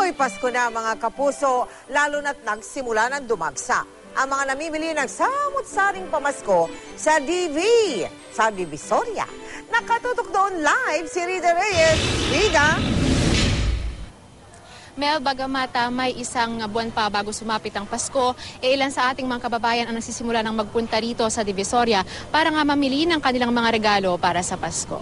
Amoy Pasko na mga kapuso, lalo na't nagsimula ng dumagsa ang mga namimili ng samot-saring pamasko sa DV, sa Divisoria. Nakatutok doon live si Rida Reyes. Rida? Mel, bagamat may isang buwan pa bago sumapit ang Pasko, ilan sa ating mga kababayan ang nagsisimula ng magpunta rito sa Divisoria para nga mamili ng kanilang mga regalo para sa Pasko.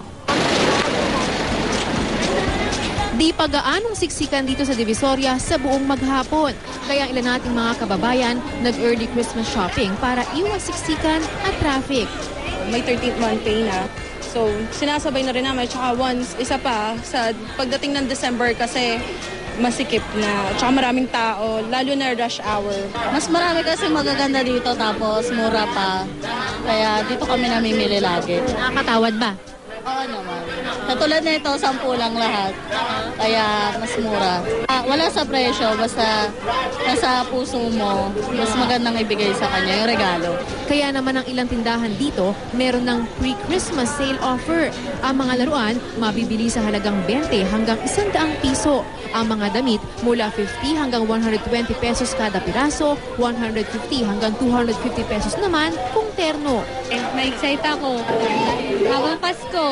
Di pa gaanong siksikan dito sa Divisoria sa buong maghapon. Kaya ilan nating mga kababayan nag-early Christmas shopping para iwas siksikan at traffic. May 13th month pay na. So, sinasabay na rin namin. Tsaka once, isa pa, sa pagdating ng December kasi masikip na. Tsaka maraming tao, lalo na rush hour. Mas marami kasi magaganda dito tapos mura pa. Kaya dito kami namimili lagi. Nakakatawad ba? Oo naman. Katulad nito, 10 lang lahat. Kaya mas mura. Wala sa presyo, basta nasa puso mo, mas magandang ibigay sa kanya yung regalo. Kaya naman ang ilang tindahan dito, meron ng pre-Christmas sale offer. Ang mga laruan, mabibili sa halagang 20 hanggang 100 piso. Ang mga damit, mula 50 hanggang 120 pesos kada piraso, 150 hanggang 250 pesos naman kung terno. Na-excite ako. Habang Pasko,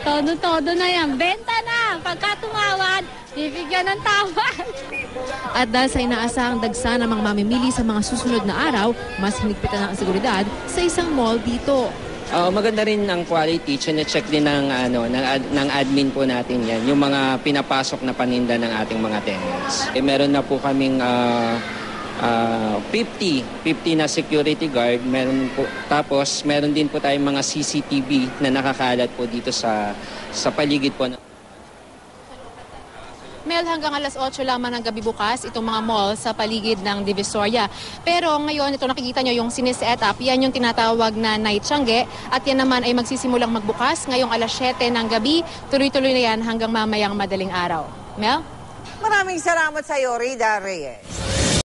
todo na yan. Benta na! Pagka tumawad, bibigyan ng tawad. At dahil sa inaasahang dagsa ng mga mamimili sa mga susunod na araw, mas hinigpitan ang seguridad sa isang mall dito. Maganda rin ang quality, chine-check din ng admin po natin yan, yung mga pinapasok na paninda ng ating mga tenants. Meron na po kaming 50 na security guard, tapos meron din po tayong mga CCTV na nakakalat po dito sa paligid po. Mel, hanggang alas 8 lamang ng gabi bukas itong mga mall sa paligid ng Divisoria. Pero ngayon, ito nakikita nyo yung siniset up, yan yung tinatawag na night tiangge. At yan naman ay magsisimulang magbukas ngayong alas 7 ng gabi. Tuloy-tuloy na yan hanggang mamayang madaling araw. Mel? Maraming salamat sa iyo, Rida Reyes.